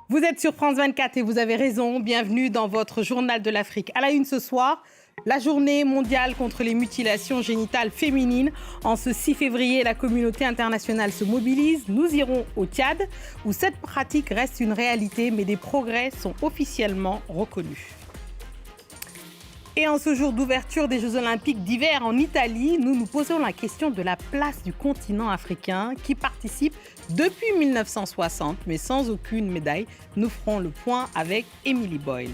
Vous êtes sur France 24 et vous avez raison. Bienvenue dans votre journal de l'Afrique. À la une ce soir, la journée mondiale contre les mutilations génitales féminines. En ce 6 février, la communauté internationale se mobilise. Nous irons au Tchad, où cette pratique reste une réalité, mais des progrès sont officiellement reconnus. Et en ce jour d'ouverture des Jeux Olympiques d'hiver en Italie, nous nous posons la question de la place du continent africain qui participe depuis 1960, mais sans aucune médaille. Nous ferons le point avec Emily Boyle.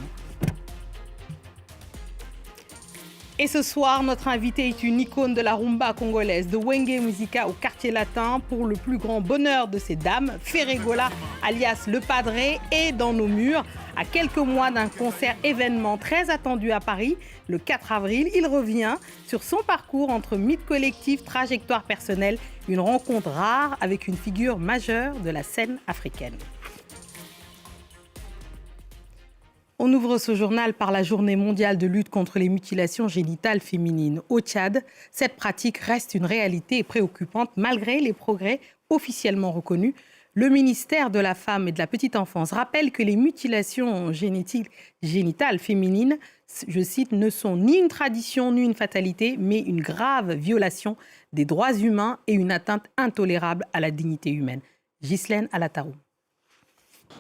Et ce soir, notre invitée est une icône de la rumba congolaise, de Wenge Musica au quartier latin. Pour le plus grand bonheur de ces dames, Ferregola, alias Le Padré, est dans nos murs. À quelques mois d'un concert événement très attendu à Paris, le 4 avril, il revient sur son parcours entre mythe collectif, trajectoire personnelle, une rencontre rare avec une figure majeure de la scène africaine. On ouvre ce journal par la journée mondiale de lutte contre les mutilations génitales féminines. Au Tchad, cette pratique reste une réalité et préoccupante malgré les progrès officiellement reconnus. Le ministère de la Femme et de la Petite Enfance rappelle que les mutilations génitales féminines, je cite, ne sont ni une tradition ni une fatalité, mais une grave violation des droits humains et une atteinte intolérable à la dignité humaine. Ghislaine Alatarou.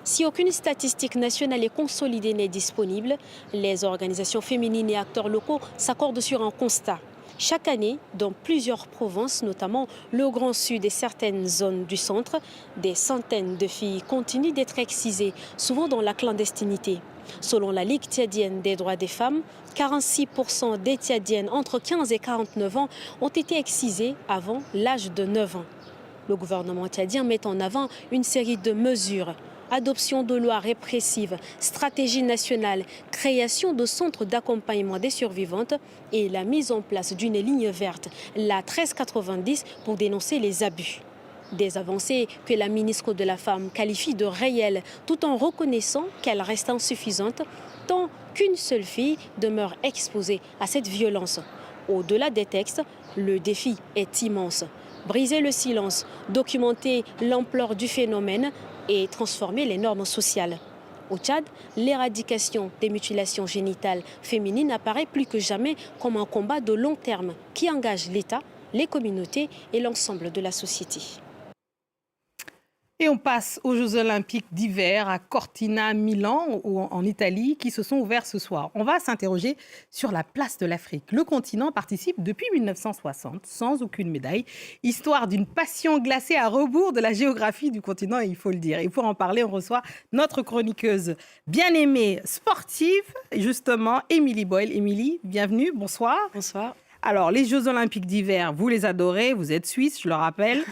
Si aucune statistique nationale et consolidée n'est disponible, les organisations féminines et acteurs locaux s'accordent sur un constat. Chaque année, dans plusieurs provinces, notamment le Grand Sud et certaines zones du centre, des centaines de filles continuent d'être excisées, souvent dans la clandestinité. Selon la Ligue tchadienne des droits des femmes, 46% des Tchadiennes entre 15 et 49 ans ont été excisées avant l'âge de 9 ans. Le gouvernement tchadien met en avant une série de mesures. Adoption de lois répressives, stratégie nationale, création de centres d'accompagnement des survivantes et la mise en place d'une ligne verte, la 1390, pour dénoncer les abus. Des avancées que la ministre de la Femme qualifie de réelles, tout en reconnaissant qu'elles restent insuffisantes, tant qu'une seule fille demeure exposée à cette violence. Au-delà des textes, le défi est immense. Briser le silence, documenter l'ampleur du phénomène et transformer les normes sociales. Au Tchad, l'éradication des mutilations génitales féminines apparaît plus que jamais comme un combat de long terme qui engage l'État, les communautés et l'ensemble de la société. Et on passe aux Jeux Olympiques d'hiver à Cortina, Milan, en Italie, qui se sont ouverts ce soir. On va s'interroger sur la place de l'Afrique. Le continent participe depuis 1960, sans aucune médaille, histoire d'une passion glacée à rebours de la géographie du continent, il faut le dire. Et pour en parler, on reçoit notre chroniqueuse bien-aimée sportive, justement, Emily Boyle. Emily, bienvenue, bonsoir. Bonsoir. Alors, les Jeux Olympiques d'hiver, vous les adorez, vous êtes suisse, je le rappelle,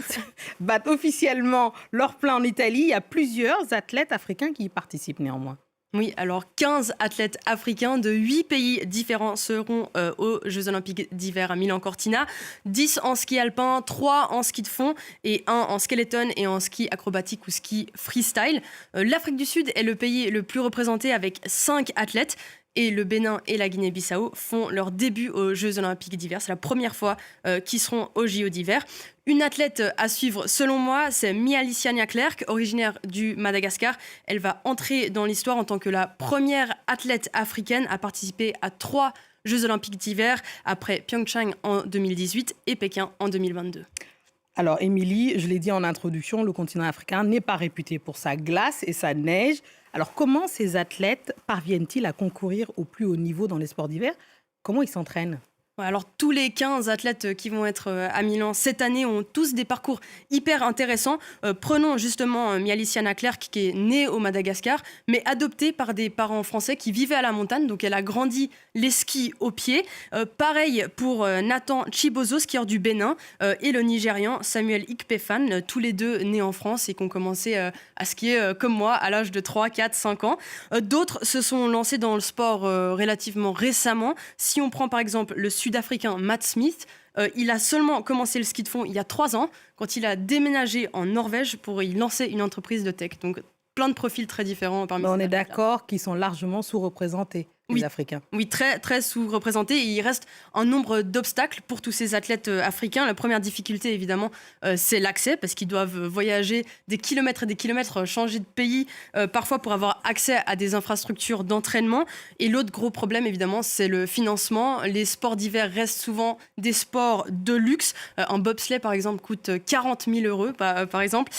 battent officiellement leur plein en Italie. Il y a plusieurs athlètes africains qui y participent néanmoins. Oui, alors 15 athlètes africains de 8 pays différents seront aux Jeux Olympiques d'hiver à Milan-Cortina. 10 en ski alpin, 3 en ski de fond et 1 en skeleton et en ski acrobatique ou ski freestyle. L'Afrique du Sud est le pays le plus représenté avec 5 athlètes. Et le Bénin et la Guinée-Bissau font leur début aux Jeux Olympiques d'hiver. C'est la première fois qu'ils seront aux JO d'hiver. Une athlète à suivre, selon moi, c'est Mialicia Niaklerk, originaire du Madagascar. Elle va entrer dans l'histoire en tant que la première athlète africaine à participer à 3 Jeux Olympiques d'hiver, après Pyeongchang en 2018 et Pékin en 2022. Alors, Émilie, je l'ai dit en introduction, le continent africain n'est pas réputé pour sa glace et sa neige. Alors, comment ces athlètes parviennent-ils à concourir au plus haut niveau dans les sports d'hiver ? Comment ils s'entraînent ? Alors, tous les 15 athlètes qui vont être à Milan cette année ont tous des parcours hyper intéressants. Prenons justement Mialicia Niaklerk, qui est née au Madagascar, mais adoptée par des parents français qui vivaient à la montagne. Donc, elle a grandi les skis aux pieds. Pareil pour Nathan Chibozo, skieur du Bénin, et le Nigérian Samuel Ikpefan, tous les deux nés en France et qui ont commencé à skier comme moi à l'âge de 3, 4, 5 ans. D'autres se sont lancés dans le sport relativement récemment. Si on prend par exemple le Sud-Africain Matt Smith, il a seulement commencé le ski de fond il y a 3 ans, quand il a déménagé en Norvège pour y lancer une entreprise de tech. Donc plein de profils très différents parmi Mais on ces est athlètes-là. d'accord qu'ils sont largement sous-représentés, les Oui. Africains. Oui, très, très sous-représentés. Et il reste un nombre d'obstacles pour tous ces athlètes africains. La première difficulté, évidemment, c'est l'accès, parce qu'ils doivent voyager des kilomètres et des kilomètres, changer de pays, parfois pour avoir accès à des infrastructures d'entraînement. Et l'autre gros problème, évidemment, c'est le financement. Les sports d'hiver restent souvent des sports de luxe. Un bobsleigh, par exemple, coûte 40 000 euros, par exemple.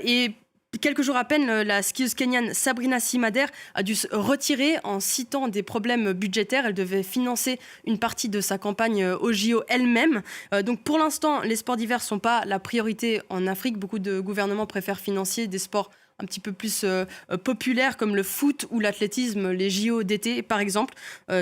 Et quelques jours à peine, la skieuse kenyane Sabrina Simader a dû se retirer en citant des problèmes budgétaires. Elle devait financer une partie de sa campagne au JO elle-même. Donc pour l'instant, les sports d'hiver ne sont pas la priorité en Afrique. Beaucoup de gouvernements préfèrent financer des sports un petit peu plus populaires comme le foot ou l'athlétisme, les JO d'été par exemple.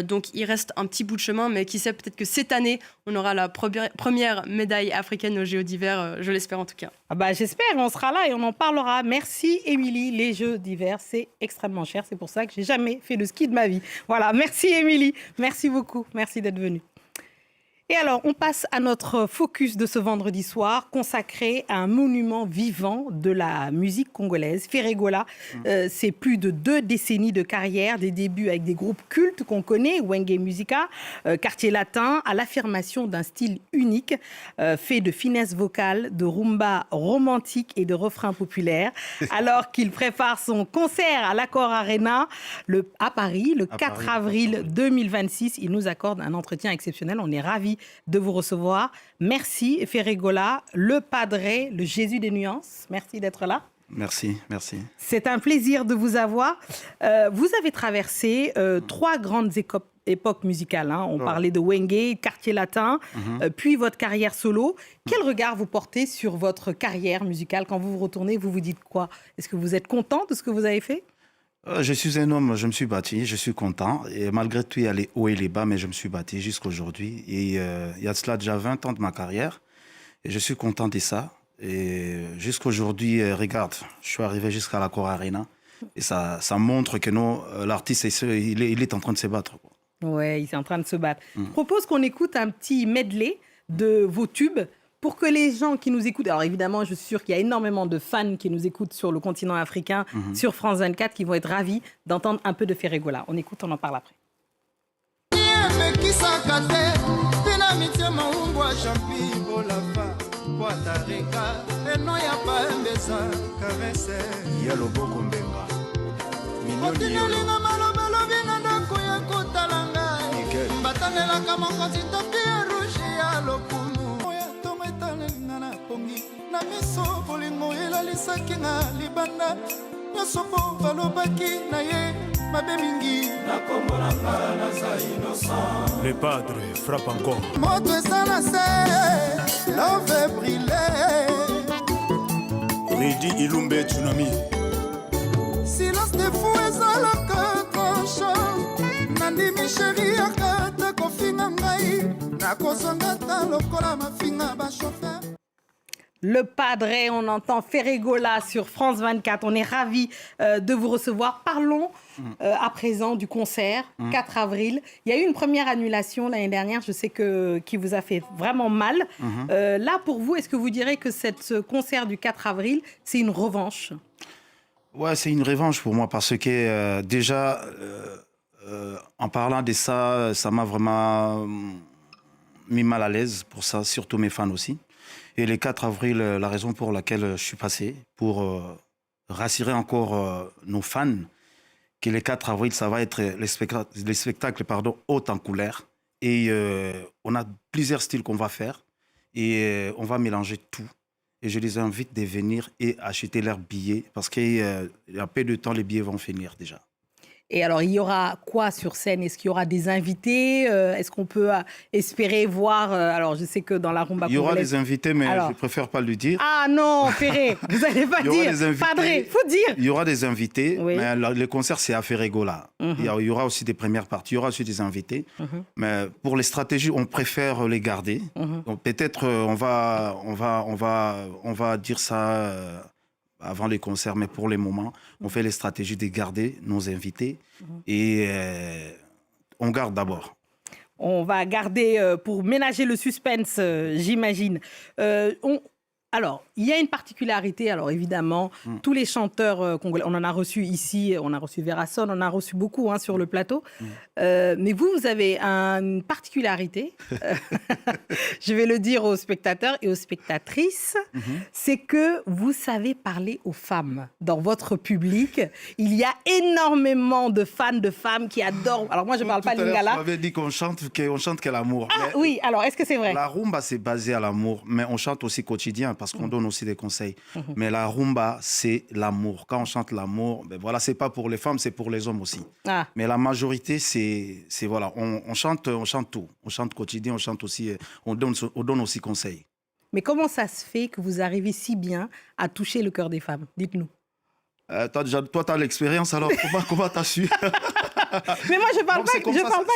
Donc il reste un petit bout de chemin, mais qui sait, peut-être que cette année, on aura la première médaille africaine aux JO d'hiver, je l'espère en tout cas. Ah bah, j'espère, on sera là et on en parlera. Merci Émilie, les Jeux d'hiver, c'est extrêmement cher. C'est pour ça que j'ai jamais fait de ski de ma vie. Voilà, merci Émilie, merci beaucoup, merci d'être venue. Et alors, on passe à notre focus de ce vendredi soir, consacré à un monument vivant de la musique congolaise. Ferregola, c'est plus de 2 décennies de carrière, des débuts avec des groupes cultes qu'on connaît, Wenge Musica, Quartier Latin, à l'affirmation d'un style unique, fait de finesse vocale, de rumba romantique et de refrains populaires. Alors qu'il prépare son concert à l'Accor Arena à Paris, le 4 avril 2026, il nous accorde un entretien exceptionnel. On est ravis de vous recevoir. Merci Ferregola, le padré, le Jésus des nuances. Merci d'être là. Merci, merci. C'est un plaisir de vous avoir. Vous avez traversé 3 grandes époques musicales. Hein. On parlait de Wenge, Quartier Latin, puis votre carrière solo. Quel regard vous portez sur votre carrière musicale? Quand vous vous retournez, vous vous dites quoi? Est-ce que vous êtes content de ce que vous avez fait? Je suis un homme, je me suis battu, je suis content. Et malgré tout, il y a les hauts et les bas, mais je me suis battu jusqu'à aujourd'hui. Et il y a de cela déjà 20 ans de ma carrière. Et je suis content de ça. Et jusqu'à aujourd'hui, regarde, je suis arrivé jusqu'à l'Accor Arena. Et ça montre que l'artiste, il est en train de se battre. Oui, il est en train de se battre. Je propose qu'on écoute un petit medley de vos tubes pour que les gens qui nous écoutent... Alors évidemment, je suis sûre qu'il y a énormément de fans qui nous écoutent sur le continent africain, sur France 24, qui vont être ravis d'entendre un peu de Ferregola. On écoute, on en parle après. na miso bolingo elalisaki nga libanda nyonso mpo balobaki na ye mabe mingi nakombolanga naza innocent. Le padre frappe encore. moto eza na se love brile Redi Ilumbe Tsunami. silence de fou ezalaka tranchant nandimi sheri akata kofinga ngai nakozonga ta lokola mafinga bashofer. Le padré, on entend Ferregola sur France 24. On est ravis de vous recevoir. Parlons à présent du concert, 4 avril. Il y a eu une première annulation l'année dernière, je sais qui vous a fait vraiment mal. Là, pour vous, est-ce que vous direz que ce concert du 4 avril, c'est une revanche? Ouais, c'est une revanche pour moi parce que déjà, en parlant de ça, ça m'a vraiment mis mal à l'aise pour ça, surtout mes fans aussi. Et le 4 avril, la raison pour laquelle je suis passé, pour rassurer encore nos fans, que le 4 avril, ça va être les spectacles haut en couleur. Et on a plusieurs styles qu'on va faire. Et on va mélanger tout. Et je les invite de venir et acheter leurs billets. Parce qu'il y a peu de temps, les billets vont finir déjà. Et alors, il y aura quoi sur scène? Est-ce qu'il y aura des invités? Est-ce qu'on peut espérer voir... alors, je sais que dans la rumba il y aura congolaise... des invités, mais alors... je préfère pas le dire. Ah non, Ferré, vous n'allez pas dire. Padré, il faut dire. Il y aura des invités, oui. Mais le concert, c'est à Ferregola. Il y aura aussi des premières parties, il y aura aussi des invités. Mais pour les stratégies, on préfère les garder. Donc peut-être on va dire ça... avant les concerts, mais pour le moment, on fait les stratégies de garder nos invités et on garde d'abord. On va garder pour ménager le suspense, j'imagine. Alors, il y a une particularité, alors évidemment, tous les chanteurs congolais, on en a reçu ici, on a reçu Vera Son, on a reçu beaucoup sur le plateau, mais vous avez une particularité, je vais le dire aux spectateurs et aux spectatrices, c'est que vous savez parler aux femmes. Dans votre public, il y a énormément de fans de femmes qui adorent, alors moi je ne parle pas lingala. Vous m'avez dit qu'on chante que l'amour. Ah oui, alors est-ce que c'est vrai? La rumba, c'est basé à l'amour, mais on chante aussi quotidien parce qu'on donne aussi des conseils. Mais la rumba, c'est l'amour. Quand on chante l'amour, ben voilà, c'est pas pour les femmes, c'est pour les hommes aussi. Mais la majorité, c'est voilà, on chante tout. On chante quotidien, on chante aussi, on donne aussi conseils. Mais comment ça se fait que vous arrivez si bien à toucher le cœur des femmes? Dites-nous. Toi, tu as l'expérience, alors comment tu as su? Mais moi, je parle pas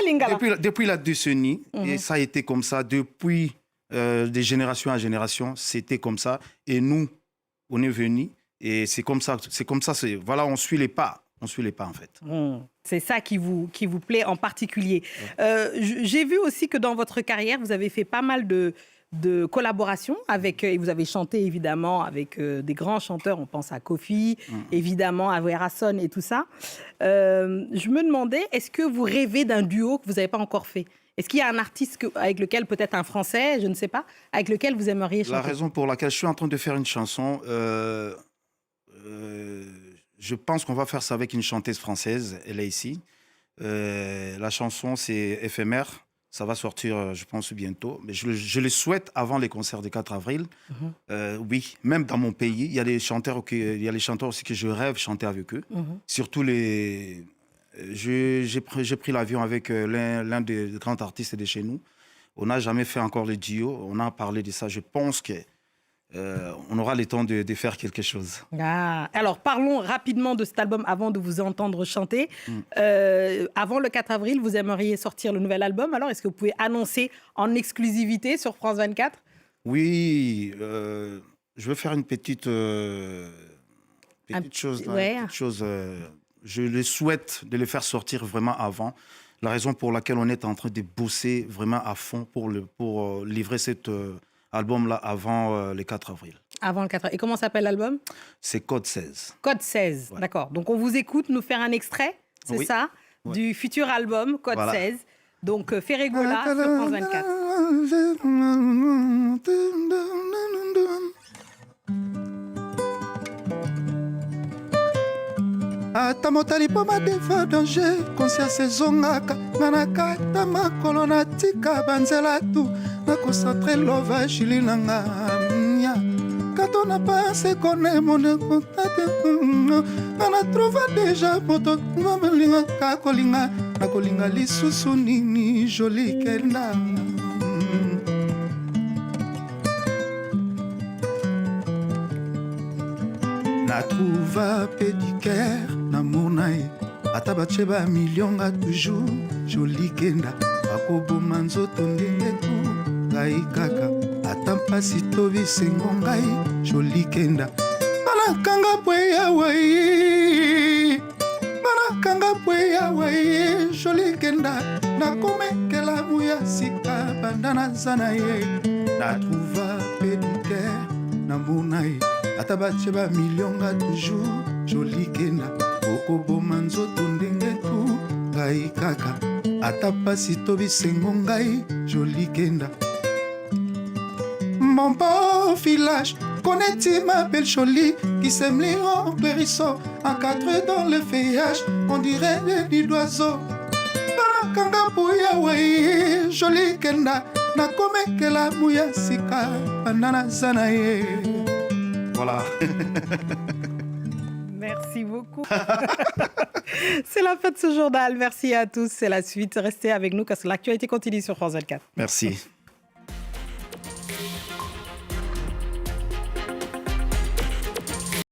lingala. Depuis la décennie, et ça a été comme ça, depuis des générations à génération, c'était comme ça. Et nous, on est venus, et c'est comme ça. Voilà, on suit les pas. On suit les pas, en fait. C'est ça qui vous plaît en particulier. J'ai vu aussi que dans votre carrière, vous avez fait pas mal de collaborations avec, et vous avez chanté évidemment avec des grands chanteurs, on pense à Kofi, évidemment à Vera Son et tout ça. Je me demandais, est-ce que vous rêvez d'un duo que vous n'avez pas encore fait? Est-ce qu'il y a un artiste avec lequel, peut-être un Français, je ne sais pas, avec lequel vous aimeriez chanter? La raison pour laquelle je suis en train de faire une chanson, je pense qu'on va faire ça avec une chanteuse française, elle est ici. La chanson, c'est éphémère. Ça va sortir, je pense, bientôt. Mais je le souhaite avant les concerts du 4 avril. Oui, même dans mon pays, il y a les chanteurs aussi que je rêve chanter avec eux. Surtout les... J'ai pris l'avion avec l'un des grands artistes de chez nous. On n'a jamais fait encore le duo. On a parlé de ça. Je pense qu'on aura le temps de faire quelque chose. Alors, parlons rapidement de cet album avant de vous entendre chanter. Avant le 4 avril, vous aimeriez sortir le nouvel album. Alors, est-ce que vous pouvez annoncer en exclusivité sur France 24? Oui, je veux faire une petite chose. Je le souhaite de le faire sortir vraiment avant. La raison pour laquelle on est en train de bosser vraiment à fond pour livrer cet album-là avant le 4 avril. Avant le 4 avril. Et comment s'appelle l'album? C'est Code 16. Code 16, voilà. D'accord. Donc on vous écoute nous faire un extrait, c'est ça, du futur album Code 16. Donc Ferregola sur France 24. ata motali mpo madefa danger conscience ezongaka nga na kata makolo natika banzela tu nakoncentre lova jili na nga nya kato na pense kone mone kontate nga na trouva deja moto ngamelingaka kolinga nakolinga lisusu nini joli kenda natrouva pédicaire namona ye ata batie bamilionga toujours joli kenda bakoboma nzoto ndenge tu ngai kaka ata mpasi to bisengo ngai joli kenda banakanga pwe yawa ye joli kenda nakomekela muya sika banda naza na ye natrouva pédicaire namona ye ata batie bamilionga toujours joli kenda okoboma nzoto ndenge tu ngai kaka ata pasi to bisengo ngai joli kenda mon beau village connais-tu ma belle jolie qui sème les hérisson encadré dans le feuillage on dirait des d'oiseaux banakanga mpuya wai joli kenda nakomekela muya sika banda naza na ye. Voilà. Merci beaucoup. C'est la fin de ce journal. Merci à tous. C'est la suite. Restez avec nous parce que l'actualité continue sur France 24. Merci.